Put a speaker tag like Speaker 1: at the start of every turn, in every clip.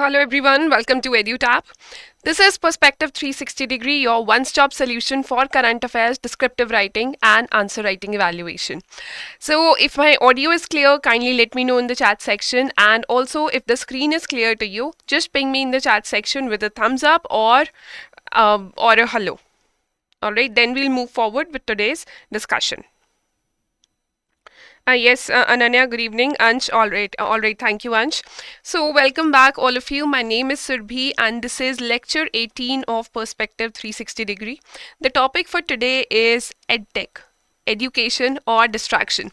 Speaker 1: Hello everyone, welcome to EduTap. This is Perspective 360 Degree, your one-stop solution for current affairs, descriptive writing and answer writing evaluation. So if my audio is clear, kindly let me know in the chat section, and also if the screen is clear to you, just ping me in the chat section with a thumbs up or a hello. Alright, then we'll move forward with today's discussion. Yes, Ananya, good evening. Ansh, all right, thank you, Ansh. So, welcome back, all of you. My name is Surbhi, and this is lecture 18 of Perspective 360 Degree. The topic for today is EdTech, education or distraction.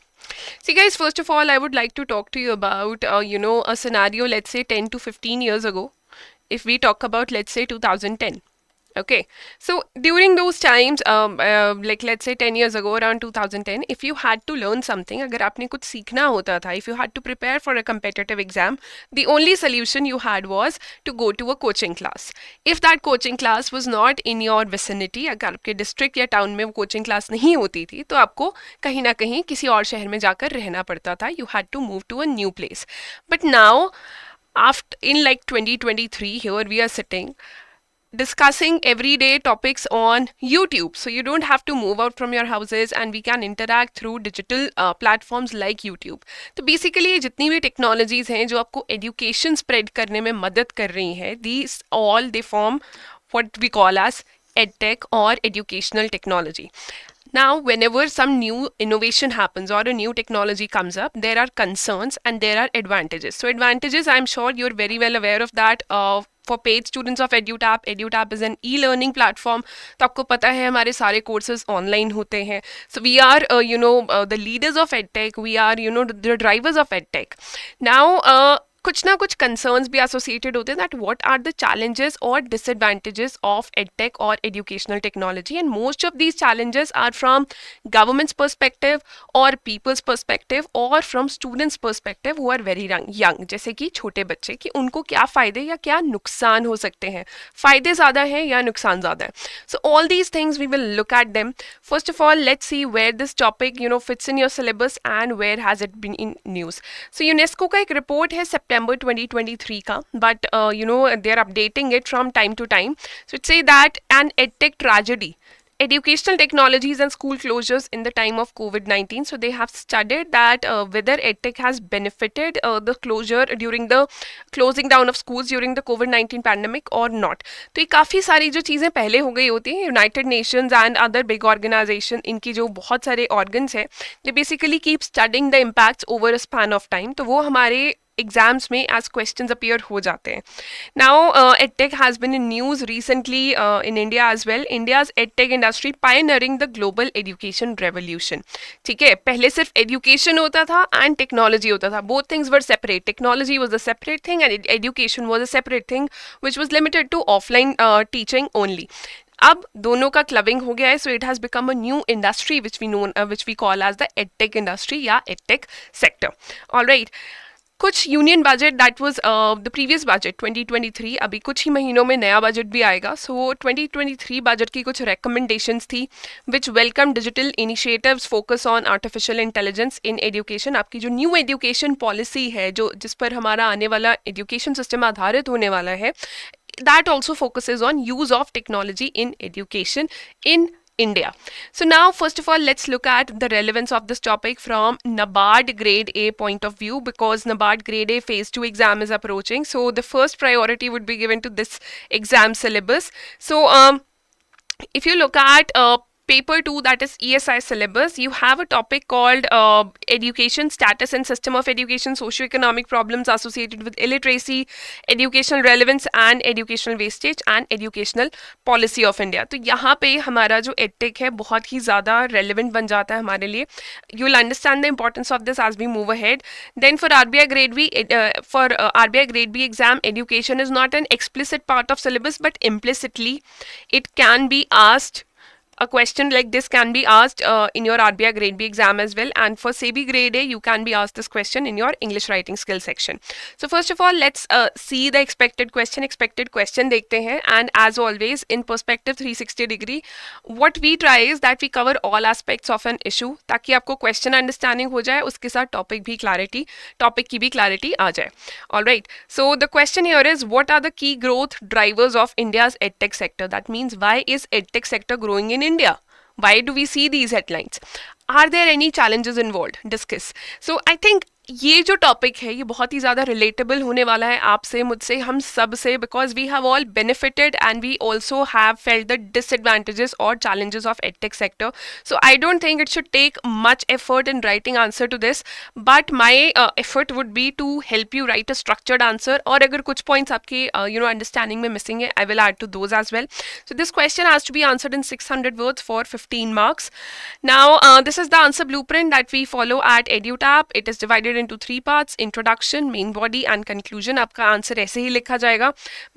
Speaker 1: See, guys, first of all, I would like to talk to you about, a scenario, let's say 10 to 15 years ago. If we talk about, let's say 2010. Okay, so during those times, like let's say 10 years ago, around 2010, if you had to learn something, अगर आपने कुछ सीखना होता था, if you had to prepare for a competitive exam, the only solution you had was to go to a coaching class. If that coaching class was not in your vicinity, अगर आपके district या town में वो coaching class नहीं होती थी, तो आपको कहीं ना कहीं किसी और शहर में जाकर रहना पड़ता था. You had to move to a new place. But now, after in like 2023, here we are sitting discussing everyday topics on YouTube. So you don't have to move out from your houses and we can interact through digital platforms like YouTube. तो basically जितनी भी technologies हैं जो आपको education spread करने में मदद कर रही हैं, these all they form what we call as edtech or educational technology. Now, whenever some new innovation happens or a new technology comes up, there are concerns and there are advantages. So advantages, I'm sure you're very well aware of that. For paid students of EduTap is an e-learning platform. तो आपको पता है हमारे सारे courses online होते हैं. So we are, the leaders of EdTech. We are, the drivers of EdTech. Now, कुछ ना कुछ concerns भी associated होते हैं that what are the challenges or disadvantages of edtech or educational technology, and most of these challenges are from government's perspective or people's perspective or from students perspective who are very young, जैसे कि छोटे बच्चे कि उनको क्या फ़ायदे या क्या नुकसान हो सकते हैं, फ़ायदे ज़्यादा हैं या नुकसान ज़्यादा है. So all these things we will look at them. First of all, let's see where this topic fits in your syllabus and where has it been in news. So UNESCO का एक report है September 2023 का, but they are updating it from time to time. So it say that an edtech tragedy, educational technologies and school closures in the time of COVID-19. So they have studied that whether edtech has benefited the closure during the closing down of schools during the COVID-19 pandemic or not. तो ये काफ़ी सारी जो चीज़ें पहले हो गई होती हैं, United Nations and other big organization, इनकी जो बहुत सारे ऑर्गन्स हैं, they basically keep studying the impacts over a span of time. तो वो हमारे एग्जाम्स में एज क्वेश्चंस अपीयर हो जाते हैं. Now edtech has been in news recently in India as well. India's edtech industry pioneering the global education revolution. ठीक है, पहले सिर्फ education होता था and technology होता था. Both things were separate. Technology was a separate thing and education was a separate thing which was limited to offline teaching only. अब दोनों का क्लबिंग हो गया है, so it has become a new industry which we call as the edtech industry या edtech sector. Alright, कुछ union budget that was the previous budget 2023, अभी कुछ ही महीनों में नया बजट भी आएगा. सो 2023 बजट की कुछ रिकमेंडेशंस थी which welcome digital initiatives focus on artificial intelligence in education. आपकी जो न्यू एजुकेशन पॉलिसी है, जो जिस पर हमारा आने वाला एजुकेशन सिस्टम आधारित होने वाला है, that also focuses on use of technology in education in India. So now, first of all, let's look at the relevance of this topic from NABARD Grade A point of view, because NABARD Grade A Phase 2 exam is approaching. So the first priority would be given to this exam syllabus. So if you look at paper 2, that is ESI syllabus, you have a topic called education status and system of education, socio-economic problems associated with illiteracy, educational relevance and educational wastage and educational policy of India. तो यहाँ पे हमारा जो edtech है बहुत ही ज़्यादा relevant बन जाता है हमारे लिए. You will understand the importance of this as we move ahead. Then for RBI Grade B, RBI Grade B exam, education is not an explicit part of syllabus, but implicitly it can be asked a question like this can be asked in your RBI Grade B exam as well, and for SEBI Grade A you can be asked this question in your English writing skill section. So first of all, let's see the expected question देखते हैं. And as always in perspective 360 degree, what we try is that we cover all aspects of an issue ताकि आपको question understanding हो जाए, उसके साथ topic की भी clarity आ जाए. Alright, so the question here is, what are the key growth drivers of India's edtech sector? That means, why is edtech sector growing in India? Why do we see these headlines? Are there any challenges involved? Discuss. So I think ये जो topic है ये बहुत ही ज़्यादा relatable होने वाला है आपसे, मुझसे, हम सब से, because we have all benefited and we also have felt the disadvantages और challenges of edtech sector. So I don't think it should take much effort in writing answer to this, but my effort would be to help you write a structured answer. और अगर कुछ points आपके understanding में missing है, I will add to those as well. So this question has to be answered in 600 words for 15 marks. Now this is the answer blueprint that we follow at EduTap. It is divided into 3 parts: introduction, main body and conclusion. आपका answer ऐसे ही लिखा जाएगा.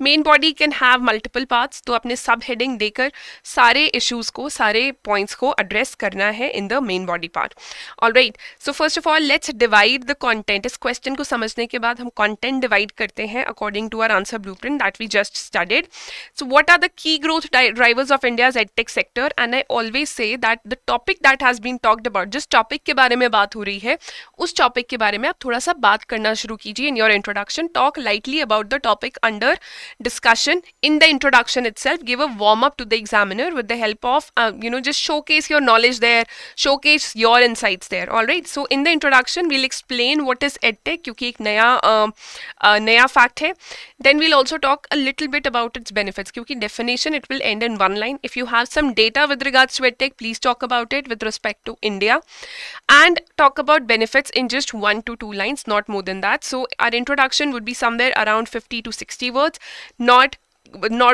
Speaker 1: Main body can have multiple parts, तो अपने सब heading देकर सारे issues को, सारे पॉइंट्स को एड्रेस करना है in the main body part. Alright, so first of all let's divide the content. इस क्वेश्चन को समझने के बाद हम content divide करते हैं according to our answer blueprint that we just studied. So what are the key growth drivers of India's edtech sector? And I always say that the topic that has been talked about, जिस topic के बारे में बात हो रही है उस topic के बारे में आप थोड़ा सा बात करना शुरू कीजिए in your introduction. Talk lightly about the topic under discussion. In the introduction itself give a warm up to the examiner with the help of just showcase your knowledge there, showcase your insights there. All right, so in the introduction we'll explain what is edtech, क्योंकि एक नया fact है. Then we'll also talk a little bit about its benefits, क्योंकि definition it will end in one line. If you have some data with regards to edtech, please talk about it with respect to India, and talk about benefits in just 1 to 2 lines, not more than that. So our introduction would be somewhere around 50 to 60 words, not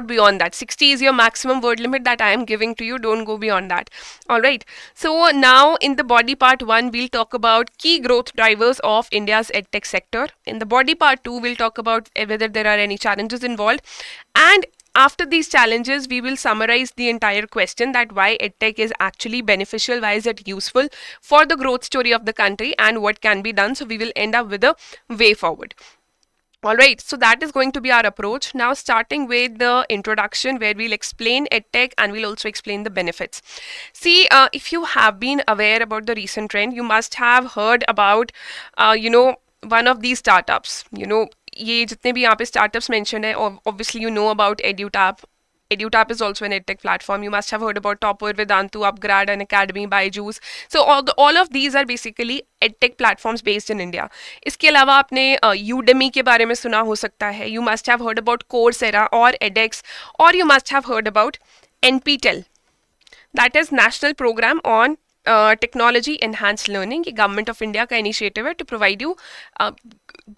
Speaker 1: beyond that. 60 is your maximum word limit that I am giving to you. Don't go beyond that. All right, so now in the body part 1 we'll talk about key growth drivers of India's edtech sector. In the body part 2 we'll talk about whether there are any challenges involved, and after these challenges we will summarize the entire question, that why edtech is actually beneficial, why is it useful for the growth story of the country, and what can be done. So we will end up with a way forward. Alright, so that is going to be our approach. Now starting with the introduction, where we'll explain edtech and we'll also explain the benefits. See, if you have been aware about the recent trend, you must have heard about one of these startups. ये जितने भी यहाँ पे startups mentioned है, obviously you know about EduTap. EduTap is also an edtech platform. You must have heard about Topper, Vedantu, Upgrad, and Academy, Byju's. So all of these are basically edtech platforms based in India. इसके अलावा आपने Udemy के बारे में सुना हो सकता है. You must have heard about Coursera or edX, or you must have heard about NPTEL. That is National Program on technology enhance learning. ये गवर्नमेंट ऑफ इंडिया का इनिशिएटिव है to provide you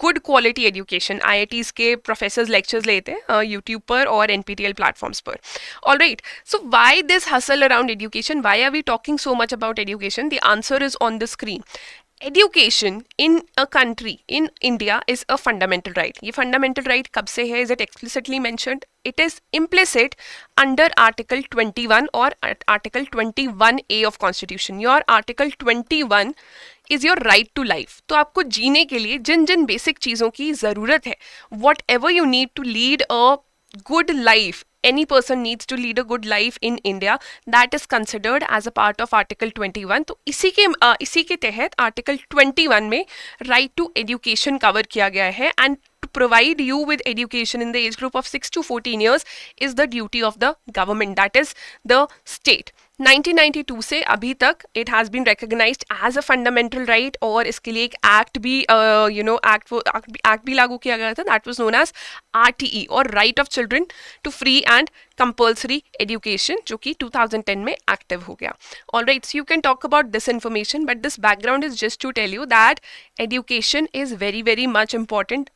Speaker 1: good quality education. IITs के professors lectures लेते हैं YouTube पर और NPTEL platforms पर. Alright, so why this hustle around education? Why are we talking so much about education? The answer is on the screen. Education in a country, in India, is a fundamental right. ये fundamental right कब से है? Is it explicitly mentioned? It is implicit under Article 21 or Article 21A of Constitution. Your Article 21 is your right to life. तो आपको जीने के लिए जिन जिन basic चीज़ों की ज़रूरत है, whatever you need to lead a good life, any person needs to lead a good life in India, that is considered as a part of Article 21. तो इसी के तहत Article 21 में right to education cover किया गया है, and to provide you with education in the age group of 6 to 14 years is the duty of the government, that is the state. 1992 से अभी तक it has been recognized as a fundamental right, और इसके लिए एक act भी act भी लागू किया गया था, that was known as RTE, और Right of Children to Free and Compulsory Education, जो कि 2010 में एक्टिव हो गया. Alright, so you can talk about this information, but this background is just to tell you that education is very, very much important.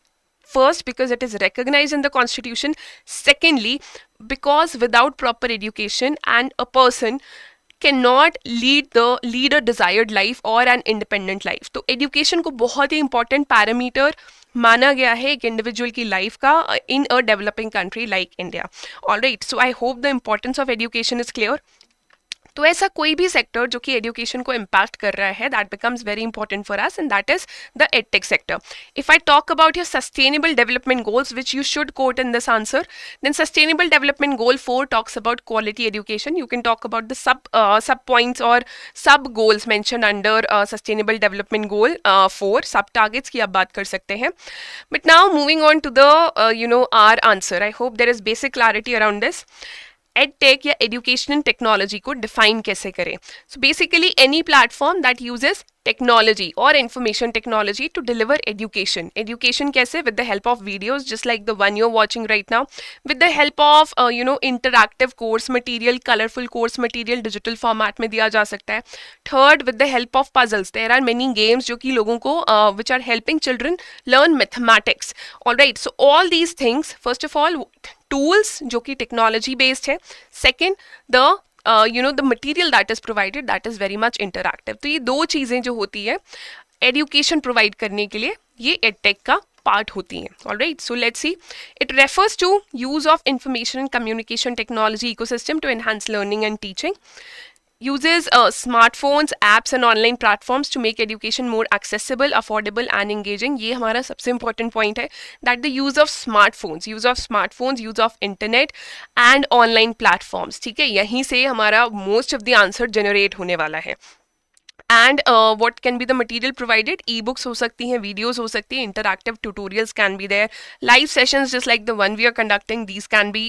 Speaker 1: First, because it is recognized in the Constitution. Secondly, because without proper education, and a person cannot lead a desired life or an independent life. तो education को बहुत ही important parameter माना गया है एक individual की life का in a developing country like India. Alright, so I hope the importance of education is clear. तो ऐसा कोई भी सेक्टर जो कि एजुकेशन को इम्पैक्ट कर रहा है, that becomes very important for us, and that is the edtech sector. If I talk about your sustainable development goals which you should quote in this answer, then sustainable development goal 4 talks about quality education. You can talk about the sub points or sub goals mentioned under sustainable development goal 4 sub targets की आप बात कर सकते हैं. But now moving on to the our answer. I hope there is basic clarity around this. Edtech या educational technology को define कैसे करें. So basically any platform that uses technology और information technology to deliver education कैसे, with the help of videos just like the one you are watching right now, with the help of interactive course material, colourful course material digital format में दिया जा सकता है. Third, with the help of puzzles. There are many games जो कि लोगों को which are helping children learn mathematics. Alright, so all these things, first of all tools जो कि टेक्नोलॉजी बेस्ड है. Second, the material that is provided that is very much interactive. तो ये दो चीज़ें जो होती है एजुकेशन प्रोवाइड करने के लिए, ये एडटेक का पार्ट होती हैं. Alright, so let's see. It refers to use of information and communication technology ecosystem to enhance learning and teaching. Uses smartphones, apps and online platforms to make education more accessible, affordable and engaging. ये हमारा सबसे important point है, that the use of smartphones, use of internet and online platforms. ठीक है, यहीं से हमारा most of the answer generate होने वाला है. And what can be the material provided? E-books हो सकती हैं, videos हो सकती हैं, interactive tutorials can be there, live sessions just like the one we are conducting, these can be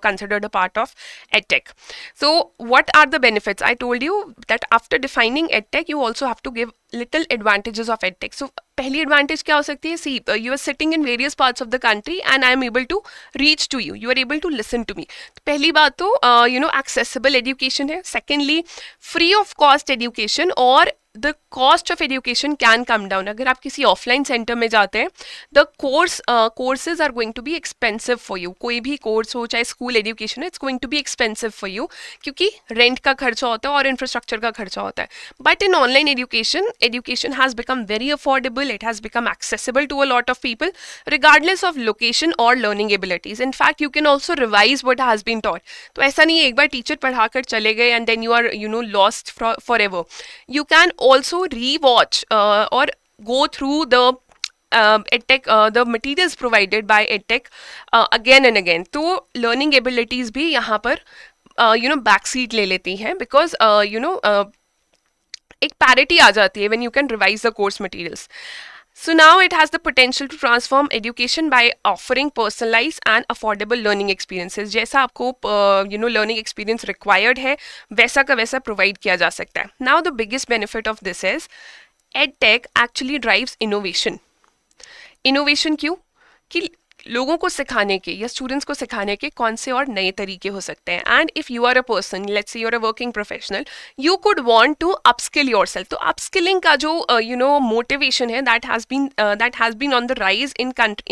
Speaker 1: considered a part of edtech. So what are the benefits? I told you that after defining edtech you also have to give little advantages of edtech. So पहली advantage क्या हो सकती है? See, you are sitting in various parts of the country and I am able to reach to you. You are able to listen to me. तो पहली बात तो accessible education है. Secondly, free of cost education, और the cost of education can come down. अगर आप किसी offline centre में जाते हैं, the courses are going to be expensive for you. कोई भी कोर्स हो, चाहे स्कूल एजुकेशन है, it's going to be expensive for you, क्योंकि रेंट का खर्चा होता है और इंफ्रास्ट्रक्चर का खर्चा होता है. But in online education has become very affordable. It has become accessible to a lot of people, regardless of location or learning abilities. In fact, you can also revise what has been taught. तो ऐसा नहीं है एक बार teacher पढ़ाकर चले गए and then you are lost forever. You can also rewatch or go through the edtech, the materials provided by edtech again and again. तो learning abilities भी यहाँ पर backseat ले लेती हैं, because एक parity आ जाती है when you can revise the course materials. So now it has the potential to transform education by offering personalized and affordable learning experiences. जैसा आपको learning experience required है, वैसा का वैसा provide किया जा सकता है. Now the biggest benefit of this is edtech actually drives innovation. Innovation क्यों? कि लोगों को सिखाने के या स्टूडेंट्स को सिखाने के कौन से और नए तरीके हो सकते हैं. And if you are a person, let's say you are a working professional, you could want to upskill yourself. तो अपस्किलिंग का जो मोटिवेशन है, that has been on the rise in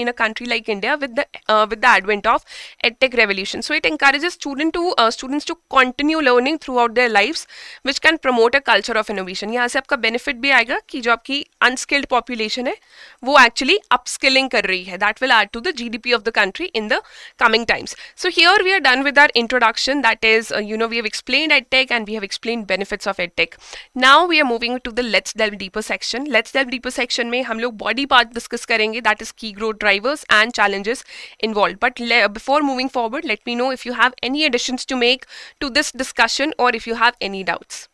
Speaker 1: a country like India with the advent of edtech revolution. So it encourages students to continue learning throughout their lives, which can promote a culture of innovation. यहाँ से आपका benefit भी आएगा कि जो आपकी unskilled population है वो एक्चुअली अपस्किलिंग कर रही है. That will add to the GDP of the country in the coming times. So here we are done with our introduction. That is, we have explained edtech and we have explained benefits of edtech. Now we are moving to the Let's Delve Deeper section. Let's Delve Deeper section में हम लोग body part discuss करेंगे. That is key growth drivers and challenges involved. But before moving forward, let me know if you have any additions to make to this discussion or if you have any doubts.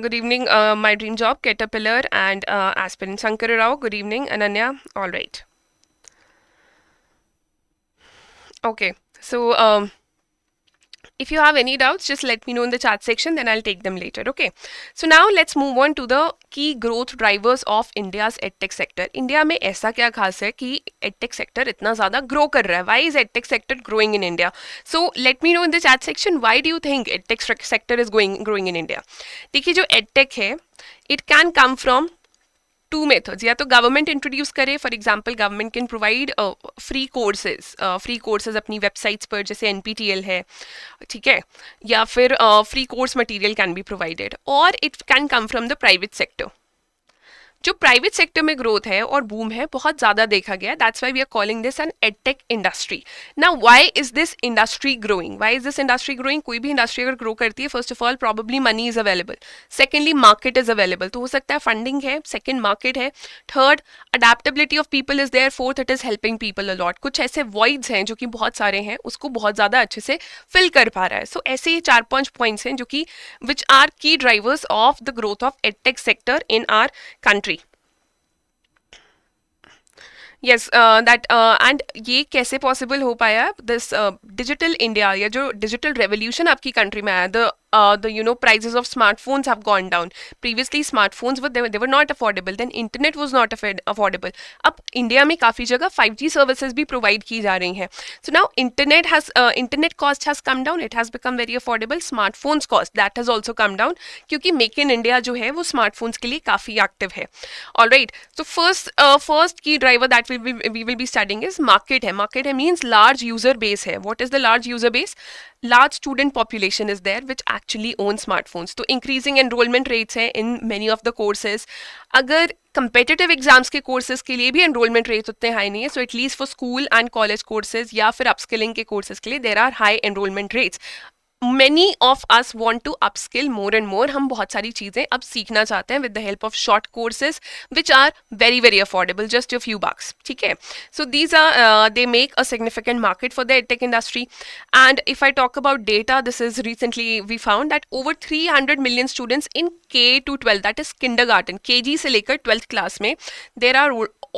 Speaker 1: Good evening, my dream job, Caterpillar, and aspirant Sankar Rao. Good evening, Ananya. All right. Okay, so if you have any doubts, just let me know in the chat section, then I'll take them later. Okay, so now let's move on to the key growth drivers of India's edtech sector. India में ऐसा क्या खास है कि edtech sector इतना ज़्यादा grow कर रहा है? Why is edtech sector growing in India? So let me know in the chat section, why do you think edtech sector is growing in India? देखिए, जो edtech है, it can come from two methods. या तो government introduce करे, for example government can provide free courses अपनी websites पर, जैसे NPTEL है, ठीक है, या फिर free course material can be provided, और it can come from the private sector. जो प्राइवेट सेक्टर में ग्रोथ है और बूम है बहुत ज़्यादा देखा गया, that's why we are calling this an edtech industry. Now why is this industry growing? Why is this industry growing? कोई भी इंडस्ट्री अगर ग्रो करती है, first of all probably money is available, secondly market is available, तो हो सकता है funding है, सेकेंड मार्केट है, third adaptability of people is there, fourth it is helping people a lot. कुछ ऐसे वॉइड्स हैं जो कि बहुत सारे हैं, उसको बहुत ज़्यादा अच्छे से फिल कर पा रहा है. सो ऐसे ही 4-5 पॉइंट्स हैं जो कि विच आर की drivers of the growth of edtech sector in our country. Yes that and ये कैसे पॉसिबल हो पाया? दिस डिजिटल इंडिया या जो डिजिटल रेवोल्यूशन आपकी कंट्री में आया, the prices of smartphones have gone down. Previously smartphones they were not affordable, then internet was not affordable. अब इंडिया में काफ़ी जगह 5G सर्विसेज भी प्रोवाइड की जा रही हैं. So now internet cost has come down, it has become very affordable. Smartphones cost that has also come down क्योंकि मेक इन इंडिया जो है वो स्मार्टफोन्स के लिए काफ़ी एक्टिव है. Alright, so first key driver that we will be studying is market है means large user base है. What is the large user base? Large student population is there which actually own smartphones. तो increasing enrollment rates हैं in many of the courses. अगर competitive exams के courses के लिए भी enrollment rates उतने high नहीं है, so at least for school and college courses या फिर upskilling के courses के लिए there are high enrollment rates. Many of us want to upskill more and more. हम बहुत सारी चीज़ें अब सीखना चाहते हैं with the help of short courses which are very very affordable, just a few bucks. ठीक है, so these are they make a significant market for the edtech industry. And if I talk about data, this is recently we found that over 300 million students in K to 12, that is kindergarten, KG से लेकर 12th class में there are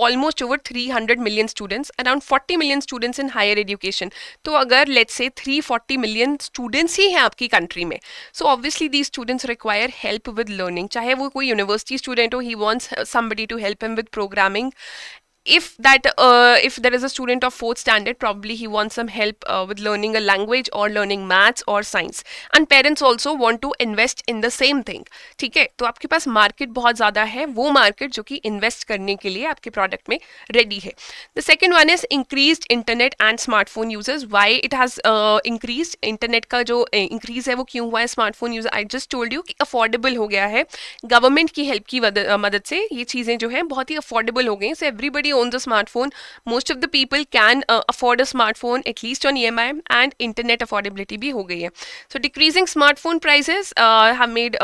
Speaker 1: almost over 300 million students, around 40 million students in higher education. तो अगर let's say 340 million students ही हैं आपकी country में, so obviously these students require help with learning. चाहे वो कोई university student हो, he wants somebody to help him with programming. If there is a student of 4th standard, probably he wants some help with learning a language or learning maths or science, and parents also want to invest in the same thing. ठीक है, तो आपके पास market बहुत ज़्यादा है, वो market जो कि इन्वेस्ट करने के लिए आपके प्रोडक्ट में रेडी है. The second one is increased internet and smartphone users. Why it has increased? Internet का जो इंक्रीज है वो क्यों हुआ है? Smartphone user, I just told you कि अफोर्डेबल हो गया है, गवर्नमेंट की हेल्प की मदद से ये चीज़ें जो हैं बहुत ही अफोर्डेबल हो गई. So everybody owns a smartphone. Most of the people can afford a smartphone at least on EMI, and internet affordability भी हो गई है. So decreasing smartphone prices have made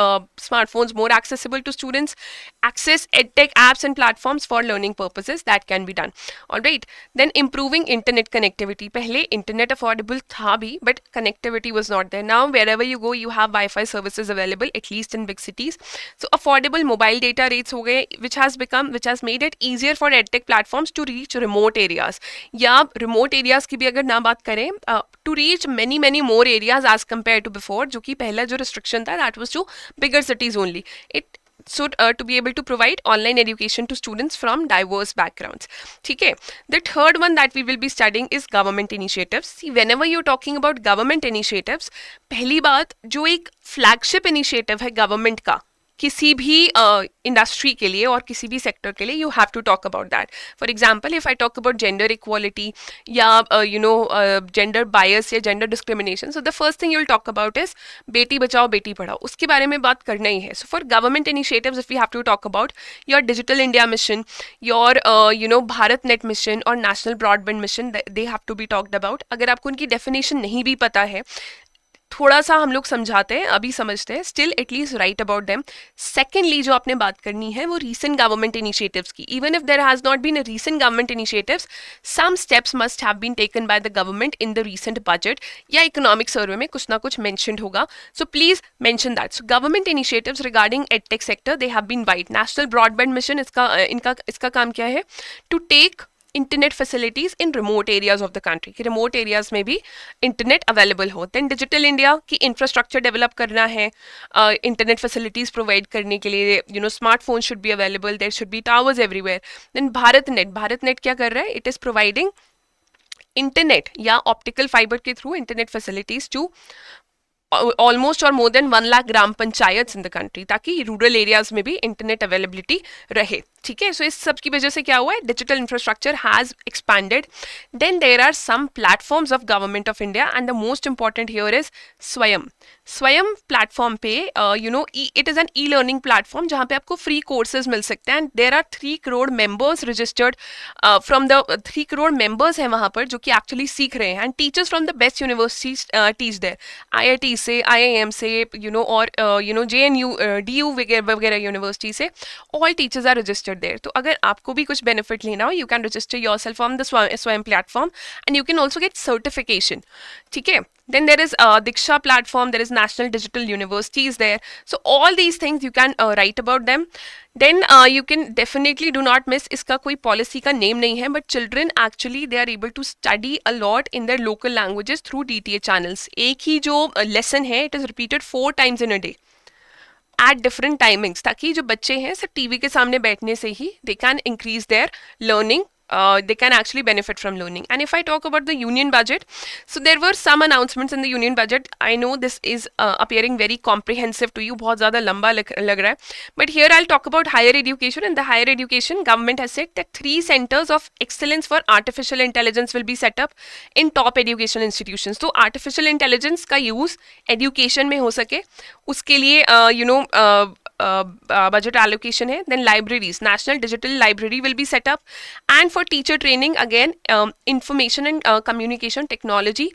Speaker 1: smartphones more accessible to students. Access edtech apps and platforms for learning purposes, that can be done. All right. Then improving internet connectivity. पहले internet affordable था भी, but connectivity was not there. Now wherever you go, you have Wi-Fi services available, at least in big cities. So affordable mobile data rates हो गए, which has made it easier for edtech platforms to reach remote areas. या remote areas की भी अगर ना बात करें, to reach many more areas as compared to before, जो कि पहला जो restriction था, that was to bigger cities only. So to be able to provide online education to students from diverse backgrounds. ठीक है, the third one that we will be studying is government initiatives. See, whenever you're talking about government initiatives, पहली बात जो एक flagship initiative है government का किसी भी इंडस्ट्री के लिए और किसी भी सेक्टर के लिए, you have to talk about that. For example, if I talk about gender equality या जेंडर बायस या gender discrimination, so the first thing you will talk about is Beti Bachao Beti Padhao, उसके बारे में बात करना ही है. So for government initiatives, if you have to talk about your digital India mission, your Bharat net mission और national broadband mission, they have to be talked about. अगर आपको उनकी डेफिनेशन नहीं भी पता है, थोड़ा सा हम लोग समझाते हैं, अभी समझते हैं, still at least write about them. Secondly जो आपने बात करनी है वो रीसेंट गवर्नमेंट इनिशिएटिव्स की. Even if there has not been a recent government initiatives, some steps must have been taken by the government in the recent budget या economic survey में कुछ ना कुछ मेंशन्ड होगा. So please mention that. So government initiatives regarding edtech sector, they have been wide. National broadband mission, इसका काम क्या है? To take internet facilities in remote areas of the country, कि रिमोट एरियाज में भी इंटरनेट अवेलेबल हो. Then digital India की infrastructure develop करना है इंटरनेट फैसिलिटीज प्रोवाइड करने के लिए. Smartphone should be available, there should be towers everywhere. Then Bharat net क्या कर रहा है? इट इज प्रोवाइडिंग इंटरनेट या ऑप्टिकल फाइबर के through internet facilities to almost और more than 1 lakh gram panchayat in the country, ताकि रूरल एरियाज में भी इंटरनेट अवेलेबिलिटी रहे. ठीक है, सो इस सब की वजह से क्या हुआ है, digital infrastructure has expanded. Then there are some platforms of government of India and the most important here is Swayam. Swayam platform पे it is an e learning platform जहाँ पे आपको फ्री कोर्सेज मिल सकते हैं. And there are 3 crore members registered from the 3 crore members हैं वहाँ पर जो कि एक्चुअली सीख रहे हैं. And teachers from the best universities teach there, IIT से, IIM से, और JNU, DU वगैरह यूनिवर्सिटी से, all teachers are registered there. तो अगर आपको भी कुछ बेनिफिट लेना हो, you can register yourself on the Swayam platform and you can also get certification. ठीक है. Then there is Diksha platform, there is National Digital Universities there. So all these things you can write about them. Then you can definitely do not miss, इसका कोई policy का name नहीं है, but children actually they are able to study a lot in their local languages through DTA channels. एक ही जो lesson है, it is repeated 4 times in a day at different timings, ताकि जो बच्चे हैं सिर्फ टीवी के सामने बैठने से ही they can increase their learning. They can actually benefit from learning. And if I talk about the union budget, so there were some announcements in the union budget. I know this is appearing very comprehensive to you, बहुत ज़्यादा लंबा लग रहा है, but here I'll talk about higher education. In the higher education, government has said that 3 centers of excellence for artificial intelligence will be set up in top education institutions. तो artificial intelligence का use education में हो सके, उसके लिए budget allocation है. Then libraries, National Digital Library will be set up. And for teacher training, again, information and communication technology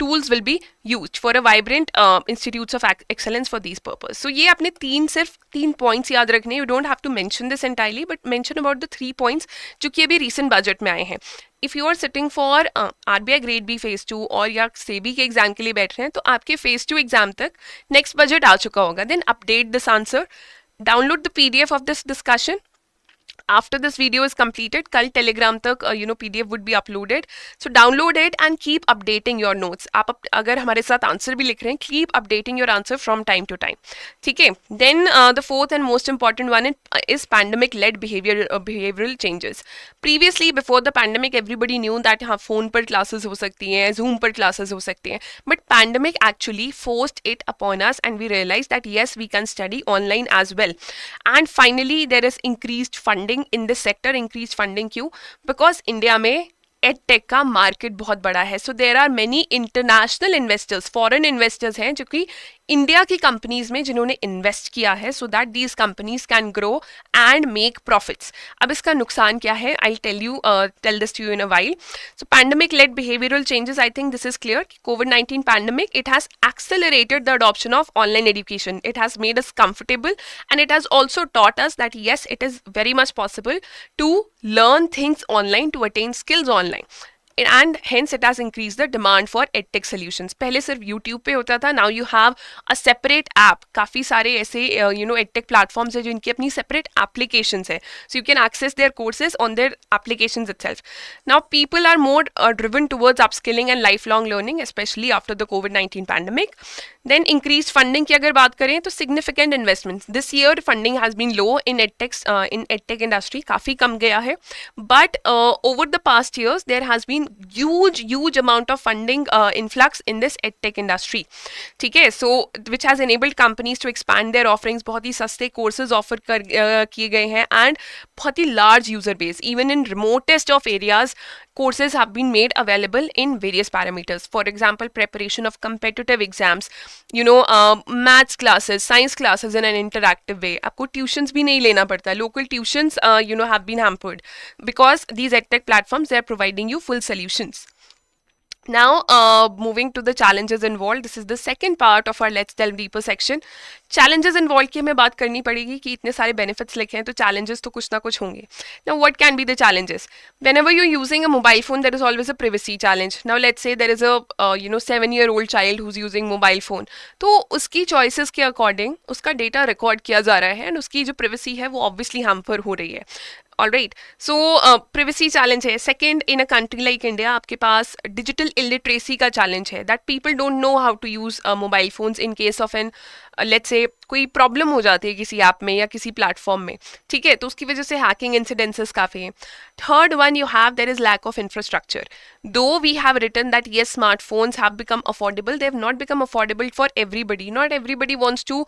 Speaker 1: tools will be used for a vibrant institutes of excellence for these purpose. So ये अपने सिर्फ 3 points याद रखने. You don't have to mention this entirely, but mention about the 3 points जो कि अभी recent budget में आए हैं. If you are sitting for RBI Grade B phase 2 और या SEBI के एग्जाम के लिए बैठ रहे हैं, तो आपके phase 2 एग्जाम तक नेक्स्ट बजट आ चुका होगा. Then update this answer, download the PDF of this discussion. After this video is completed, कल Telegram तक PDF would be uploaded. So download it and keep updating your notes. आप अगर हमारे साथ answer भी लिख रहे हैं, keep updating your answer from time to time. ठीक है. Then the fourth and most important one is pandemic-led behavioral changes. Previously, before the pandemic, everybody knew that हाँ phone पर classes हो सकती हैं, Zoom पर classes हो सकती हैं. But pandemic actually forced it upon us, and we realized that yes, we can study online as well. And finally, there is increased funding in this sector. Increased funding क्यों? Because India में edtech का market बहुत बड़ा है. So there are many international investors, foreign investors हैं जो कि India की कंपनीज में जिन्होंने इन्वेस्ट किया है, so that these companies can grow and make profits. अब इसका नुकसान क्या है, I tell this to you in a while. So pandemic led behavioural changes, I think this is clear. COVID-19 pandemic, it has accelerated the adoption of online education. It has made us comfortable, and it has also taught us that yes, it is very much possible to learn things online, to attain skills online. And hence it has increased the demand for edtech solutions. पहले सिर्फ YouTube पे होता था, now you have a separate app. काफ़ी सारे ऐसे edtech platforms हैं जो इनकी अपनी separate applications है. So you can access their courses on their applications itself. Now people are more driven towards upskilling and lifelong learning, especially after the COVID-19 pandemic. Then increased funding की अगर बात करें तो significant investments. This year funding has been low in edtech industry, काफ़ी कम गया है. But over the past years there has been huge amount of funding influx in this edtech industry. ठीक है, so which has enabled companies to expand their offerings. बहुत ही सस्ते courses offer किए गए हैं and बहुत ही large user base. Even in remotest of areas, courses have been made available in various parameters. For example, preparation of competitive exams, maths classes, science classes in an interactive way. आपको tuitions भी नहीं लेना पड़ता. Local tuitions, have been hampered because these edtech platforms, they are providing you full solutions. Now, moving to the challenges involved. This is the second part of our Let's Delve Deeper section. Challenges involved की हमें बात करनी पड़ेगी कि इतने सारे benefits लिखे हैं तो challenges तो कुछ ना कुछ होंगे. Now, what can be the challenges? Whenever you're using a mobile phone, there is always a privacy challenge. Now, let's say there is a 7-year-old child who's using mobile phone. तो उसकी choices के according उसका data record किया जा रहा है and उसकी जो privacy है वो obviously hamper हो रही है. Alright, so privacy challenge है. Second, in a country like India, आपके पास digital illiteracy का challenge है, that people don't know how to use mobile phones in case of an let's say कोई प्रॉब्लम हो जाती है किसी ऐप में या किसी प्लेटफॉर्म में, ठीक है, तो उसकी वजह से हैकिंग इंसिडेंसेस काफ़ी हैं. Third one you have, there is lack of infrastructure. Though we have written that yes, smartphones have become affordable, they have not become affordable for everybody. Not everybody wants to,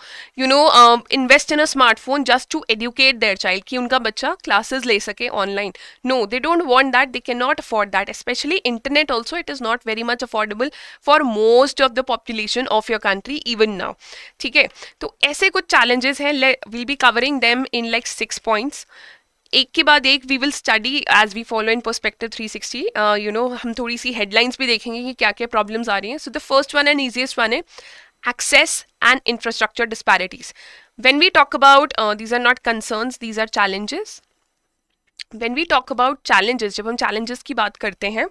Speaker 1: invest in a smartphone just to educate their child कि उनका बच्चा classes ले सके online. No, they don't want that. They cannot afford that. Especially internet also, it is not very much affordable for most of the population of your country even now. ठीक है, तो ऐसे कुछ challenges हैं. We'll be covering them in like 6 points. एक के बाद एक we will study as we follow in perspective 360. हम थोड़ी सी हेडलाइंस भी देखेंगे कि क्या क्या प्रॉब्लम्स आ रही हैं. सो the first one and easiest one है access and infrastructure disparities. When we talk about, these are not concerns, these are challenges. When we talk about challenges, जब हम challenges की बात करते हैं,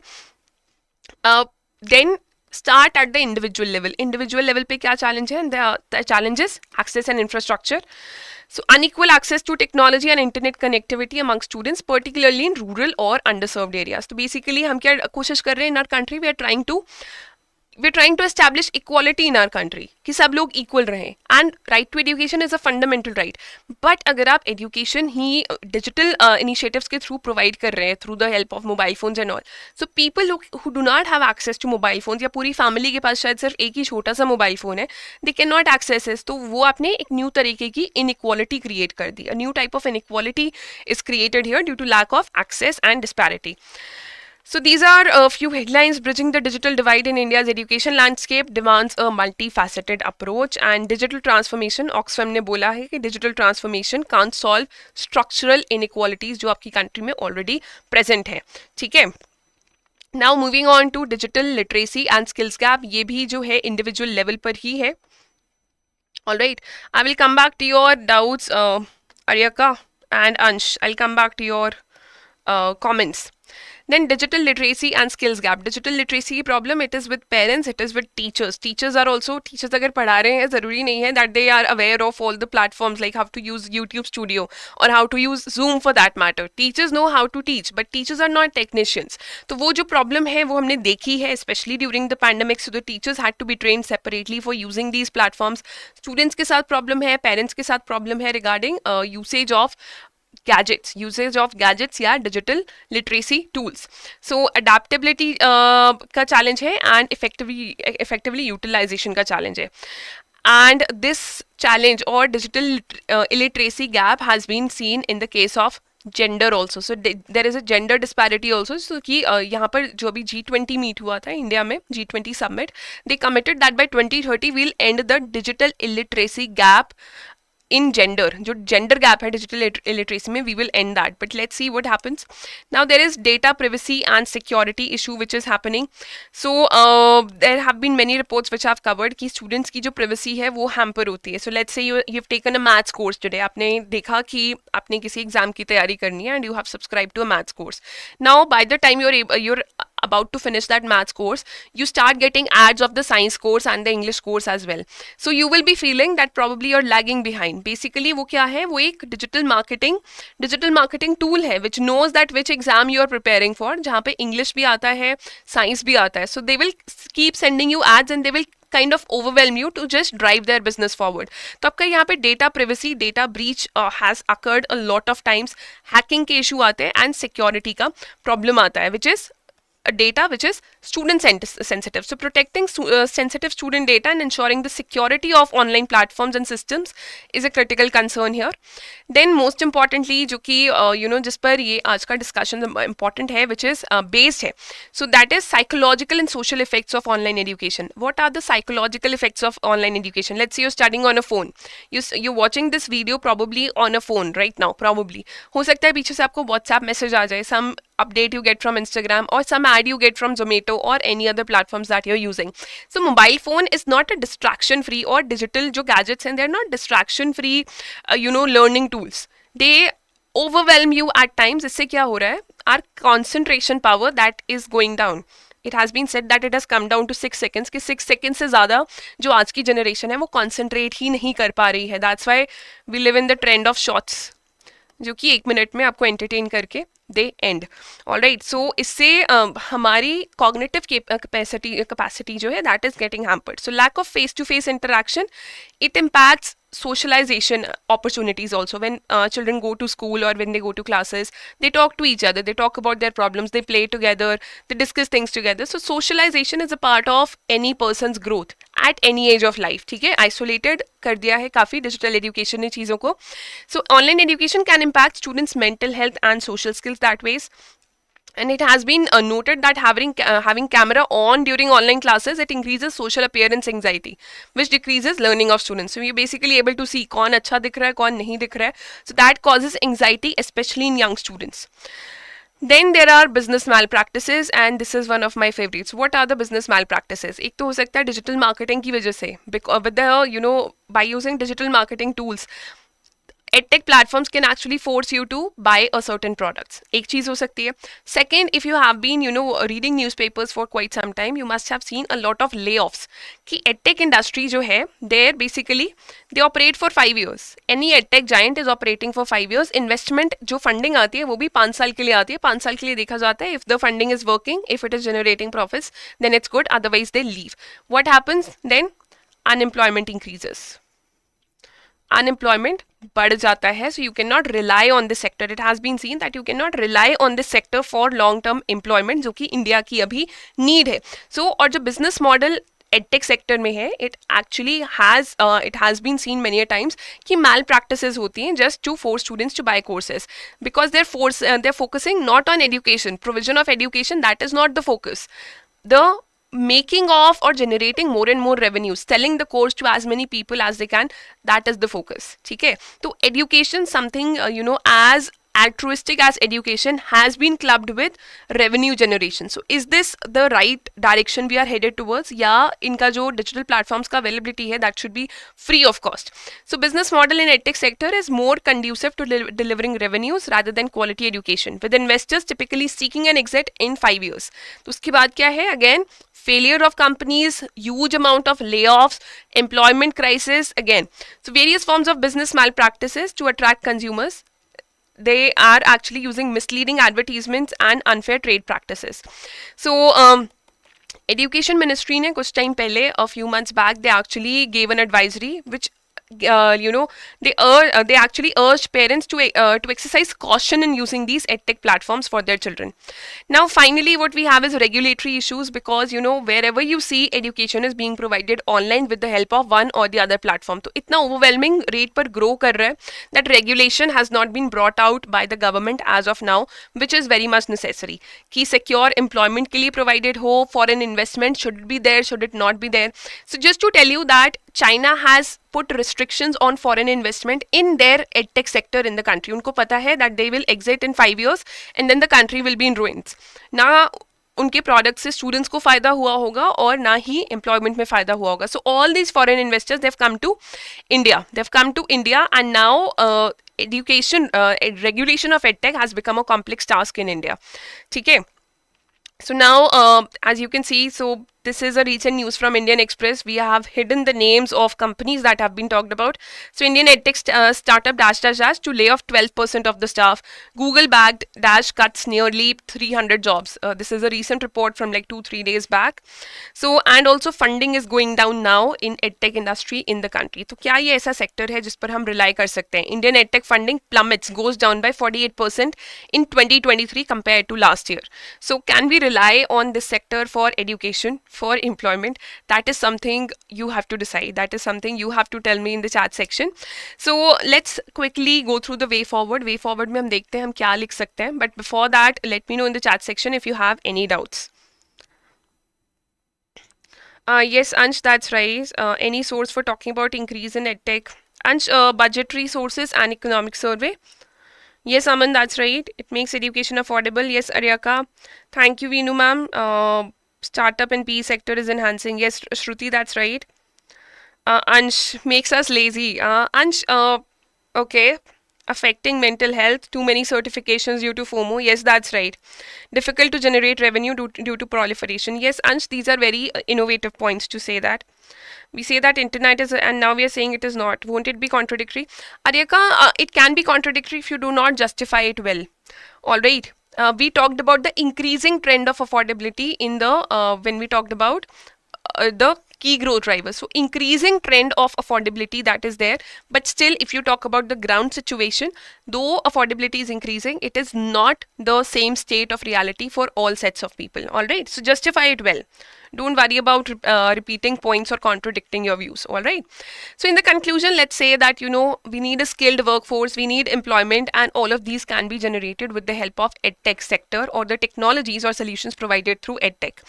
Speaker 1: then start at the individual level. Individual level पे क्या challenge है? The challenges, access and infrastructure. So unequal access to technology and internet connectivity among students, particularly in rural or underserved areas. तो basically हम क्या कोशिश कर रहे हैं in our country, we are trying to establish equality in our country कि सब लोग equal रहें. And right to education is a fundamental right. But अगर आप education ही digital initiatives के through provide कर रहे हैं through the help of mobile phones and all, so people who do not have access to mobile phones या पूरी family के पास शायद सिर्फ एक ही छोटा सा mobile phone है, they cannot access it. तो वो आपने एक new तरीके की inequality create कर दी. A new type of inequality is created here due to lack of access and disparity. So these are a few headlines. Bridging the digital divide in India's education landscape demands a multifaceted approach, and digital transformation, Oxfam ने बोला है कि digital transformation can't solve structural inequalities जो आपकी country में already present है, ठीक है. Now moving on to digital literacy and skills gap, ये भी जो है individual level पर ही है. All right, I will come back to your doubts, Aryaka and Ansh. I'll come back to your comments. Then digital literacy and skills gap. Digital literacy की problem, it is with parents, it is with teachers. Teachers are also, teachers अगर पढ़ा रहे हैं ज़रूरी नहीं है that they are aware of all the platforms like how to use YouTube Studio or how to use Zoom for that matter. Teachers know how to teach, but teachers are not technicians. तो वो जो problem है वो हमने देखी है especially during the pandemic. So the teachers had to be trained separately for using these platforms. Students के साथ problem है, parents के साथ problem है regarding usage of gadgets या digital literacy tools. So adaptability का challenge है and effectively utilization का challenge है. And this challenge or digital illiteracy gap has been seen in the case of gender also. So there is a gender disparity also. So कि यहाँ पर जो अभी G20 meet हुआ था इंडिया में, G20 summit, they committed that by 2030 we'll end the digital illiteracy gap in gender. जो gender gap है digital illiteracy में, we will end that. But let's see what happens. Now there is data privacy and security issue which is happening. So there have been many reports which have covered कि students की जो privacy है वो hamper होती है. So let's say you've taken a maths course today. आपने देखा कि आपने किसी exam की तैयारी करनी है and you have subscribed to a maths course. Now by the time you're about to finish that maths course, you start getting ads of the science course and the English course as well. So you will be feeling that probably you're lagging behind. Basically वो क्या है, वो एक digital marketing tool है which knows that which exam you are preparing for, जहाँ पे English भी आता है, science भी आता है. So they will keep sending you ads and they will kind of overwhelm you to just drive their business forward. तो आपका यहाँ पे data privacy, data breach has occurred a lot of times. Hacking के issue आते हैं and security का problem आता है, which is data which is student sensitive. So protecting sensitive student data and ensuring the security of online platforms and systems is a critical concern here. Then most importantly जो कि जिस पर ये आज का discussion important है, which is based है, so that is psychological and social effects of online education. What are the psychological effects of online education? Let's say you're studying on a phone, you're watching this video probably on a phone right now, probably हो सकता है पीछे से आपको WhatsApp message आ जाए, some update you get from Instagram or some ad you get from Zomato or any other platforms that you're using. So mobile phone is not a distraction free, or digital जो gadgets and they're not distraction free learning tools. They overwhelm you at times. इससे क्या हो रहा है, our concentration power that is going down. It has been said that it has come down to 6 seconds कि 6 seconds से ज़्यादा जो आज की generation है वो concentrate ही नहीं कर पा रही है. That's why we live in the trend of shorts. जो कि 1 मिनट में आपको एंटरटेन करके दे एंड. ऑलराइट, सो इससे हमारी कॉग्निटिव कैपेसिटी जो है that is getting hampered. So lack of face to face interaction, it impacts socialization opportunities also. When children go to school or when they go to classes, they talk to each other, they talk about their problems, they play together, they discuss things together. So socialization is a part of any person's growth at any age of life. ठीक है, isolated कर दिया है काफ़ी digital education ने चीज़ों को. So online education can impact students' mental health and social skills that ways. And it has been noted that having camera on during online classes, it increases social appearance anxiety, which decreases learning of students. So you're basically able to see कौन अच्छा दिख रहा है, कौन नहीं दिख रहा है. So that causes anxiety, especially in young students. Then there are business malpractices, and this is one of my favorites. What are the business malpractices? एक तो हो सकता है digital marketing की वजह से, because with the by using digital marketing tools, edtech platforms can actually force you to buy a certain products. एक चीज हो सकती है. Second, if you have been reading newspapers for quite some time, you must have seen a lot of layoffs. कि edtech industry जो है, they're basically they operate for 5 years. Any edtech giant is operating for 5 years. Investment जो funding आती है वो भी 5 साल के लिए आती है. 5 साल के लिए देखा जाता है. If the funding is working, if it is generating profits, then it's good. Otherwise they leave. What happens then? Unemployment increases. Unemployment बढ़ जाता है. So you cannot rely on this sector. It has been seen that you cannot rely on this sector for long term employment, जो कि India की अभी need है. So और जो business model edtech sector में है, it actually has been seen many a times कि malpractices होती हैं just to force students to buy courses, because they're focusing not on education, provision of education, that is not the focus. The making of or generating more and more revenues, selling the course to as many people as they can, that is the focus. ठीक है, तो education something as altruistic as education has been clubbed with revenue generation. So is this the right direction we are headed towards? या इनका जो digital platforms का availability है that should be free of cost. So business model in edtech sector is more conducive to delivering revenues rather than quality education, with investors typically seeking an exit in 5 years. तो उसके बाद क्या है? Again, failure of companies, huge amount of layoffs, employment crisis again. So various forms of business malpractices to attract consumers. They are actually using misleading advertisements and unfair trade practices. So education ministry ने कुछ time पहले, a few months back, they actually gave an advisory which they actually urged parents to exercise caution in using these edtech platforms for their children. Now finally what we have is regulatory issues, because wherever you see education is being provided online with the help of one or the other platform, तो इतना overwhelming rate पर grow कर रहा है that regulation has not been brought out by the government as of now, which is very much necessary. कि secure employment के लिए provided हो, foreign investment should it be there, should it not be there. So just to tell you that China has put restrictions on foreign investment in their edtech sector in the country. उनको पता है that they will exit in 5 years and then the country will be in ruins. ना उनके product से students को फायदा हुआ होगा और ना ही एम्प्लॉयमेंट में फायदा हुआ होगा. So all these foreign investors they have come to India and now education regulation of edtech has become a complex task in India. ठीक है. So now, as you can see, so this is a recent news from Indian Express. We have hidden the names of companies that have been talked about. So Indian edtech startup dash to lay off 12% of the staff. Google backed dash cuts nearly 300 jobs. This is a recent report from like 2-3 days back. So and also funding is going down now in edtech industry in the country. तो क्या ये ऐसा sector है जिस पर हम rely कर सकते हैं? Indian edtech funding plummets, goes down by 48% in 2023 compared to last year. So can we rely on this sector for education, for employment? That is something you have to decide. That is something you have to tell me in the chat section. So let's quickly go through the way forward. Way forward में हम देखते हैं हम क्या लिख सकते हैं. But before that, let me know in the chat section if you have any doubts. Yes, Ansh, that's right. Any source for talking about increase in edtech? Ansh, budgetary sources and economic survey. Yes, Aman, that's right. It makes education affordable. Yes, Aryaka. Thank you, Veenu ma'am. Startup and PE sector is enhancing. Yes, Shruti, that's right. Ansh, makes us lazy. Ansh, okay. Affecting mental health, too many certifications due to FOMO. Yes, that's right. Difficult to generate revenue due to proliferation. Yes, Ansh, these are very innovative points to say that. We say that internet is, and now we are saying it is not. Won't it be contradictory? Aryaka, it can be contradictory if you do not justify it well. All right. We talked about the increasing trend of affordability in the when we talked about the key growth drivers. So increasing trend of affordability that is there, but still if you talk about the ground situation, though affordability is increasing, it is not the same state of reality for all sets of people. All right, so justify it well. Don't worry about repeating points or contradicting your views. All right. So in the conclusion, let's say that, you know, we need a skilled workforce, we need employment, and all of these can be generated with the help of edtech sector or the technologies or solutions provided through edtech.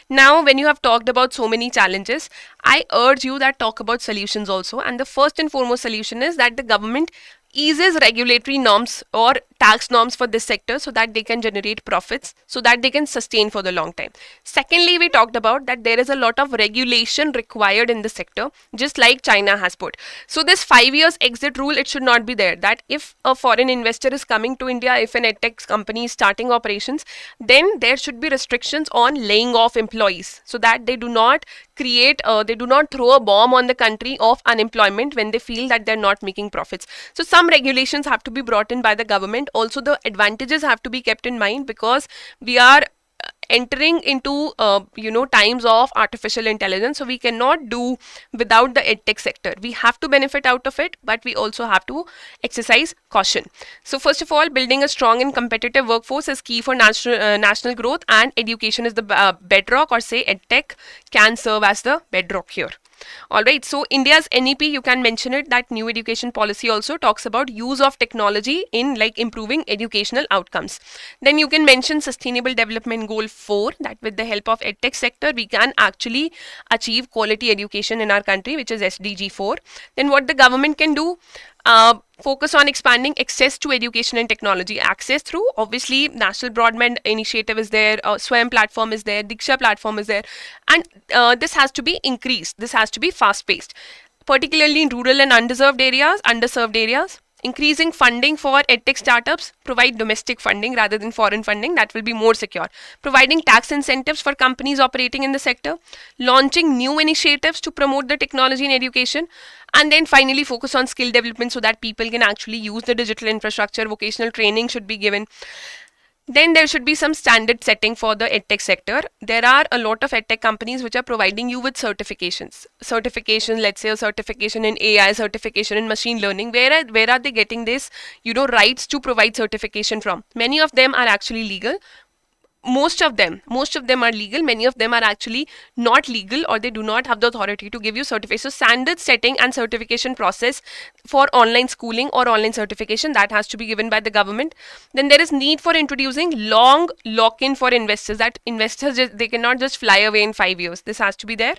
Speaker 1: Now, when you have talked about so many challenges, I urge you that talk about solutions also. And the first and foremost solution is that the government eases regulatory norms or tax norms for this sector so that they can generate profits, so that they can sustain for the long time. Secondly, we talked about that there is a lot of regulation required in the sector, just like China has put. So this 5 years exit rule, it should not be there, that if a foreign investor is coming to India, if an edtech company is starting operations, then there should be restrictions on laying off employees so that they do not they do not throw a bomb on the country of unemployment when they feel that they're not making profits. So some regulations have to be brought in by the government. Also, the advantages have to be kept in mind because we are entering into times of artificial intelligence, so we cannot do without the edtech sector. We have to benefit out of it, but we also have to exercise caution. So first of all, building a strong and competitive workforce is key for national growth, and education is the bedrock, or say edtech can serve as the bedrock here. All right, so India's NEP, you can mention it, that new education policy also talks about use of technology in like improving educational outcomes. Then you can mention sustainable development goal 4, that with the help of edtech sector we can actually achieve quality education in our country, which is SDG 4. Then what the government can do, focus on expanding access to education and technology. Access through, obviously, National Broadband Initiative is there, Swayam platform is there, Diksha platform is there, and this has to be increased. This has to be fast-paced, particularly in rural and underserved areas. Increasing funding for edtech startups, provide domestic funding rather than foreign funding, that will be more secure. Providing tax incentives for companies operating in the sector. Launching new initiatives to promote the technology in education. And then finally focus on skill development so that people can actually use the digital infrastructure. Vocational training should be given. Then there should be some standard setting for the edtech sector. There are a lot of edtech companies which are providing you with certifications. Let's say a certification in AI, certification in machine learning. Where are they getting this, rights to provide certification from? Many of them are actually legal. Most of them are legal. Many of them are actually not legal, or they do not have the authority to give you certification. So standard setting and certification process for online schooling or online certification, that has to be given by the government. Then there is need for introducing long lock-in for investors, that investors they cannot just fly away in 5 years. This has to be there.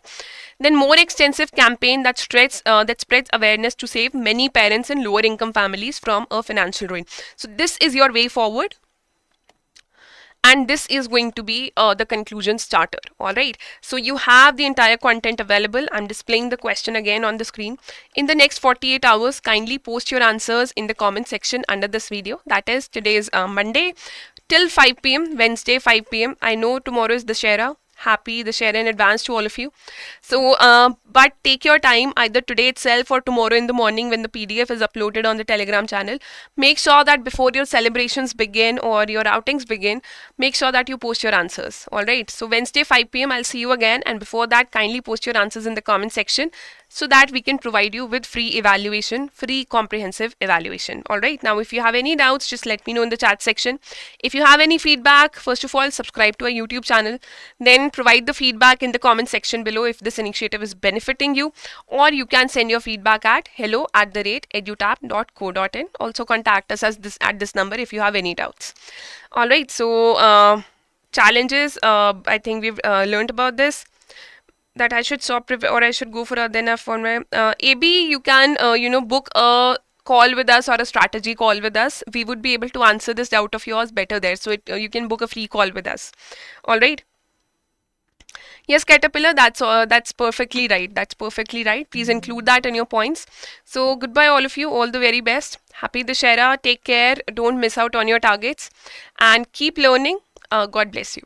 Speaker 1: Then more extensive campaign that spreads awareness to save many parents in lower income families from a financial ruin. So this is your way forward. And this is going to be the conclusion starter. All right, so you have the entire content available. I'm displaying the question again on the screen. In the next 48 hours, kindly post your answers in the comment section under this video. That is, today is Monday till 5 p.m, Wednesday 5 p.m. I know tomorrow is Dussehra. Happy Dussehra in advance to all of you. So, but take your time either today itself or tomorrow in the morning when the PDF is uploaded on the Telegram channel. Make sure that before your celebrations begin or your outings begin, make sure that you post your answers. All right. So Wednesday 5 p.m. I'll see you again, and before that, kindly post your answers in the comment section so that we can provide you with free evaluation, free comprehensive evaluation. All right. Now, if you have any doubts, just let me know in the chat section. If you have any feedback, first of all, subscribe to our YouTube channel. Then provide the feedback in the comment section below if this initiative is benefiting you, or you can send your feedback at hello@edutap.co.in. Also contact us at this number if you have any doubts. All right. So challenges, I think we've learned about this. That I should stop or I should go for a then for my AB. You can book a call with us or a strategy call with us. We would be able to answer this doubt of yours better there. So you can book a free call with us. All right. Yes, Caterpillar, that's perfectly right. That's perfectly right. Please include that in your points. So goodbye all of you. All the very best. Happy Dussehra. Take care. Don't miss out on your targets and keep learning. God bless you.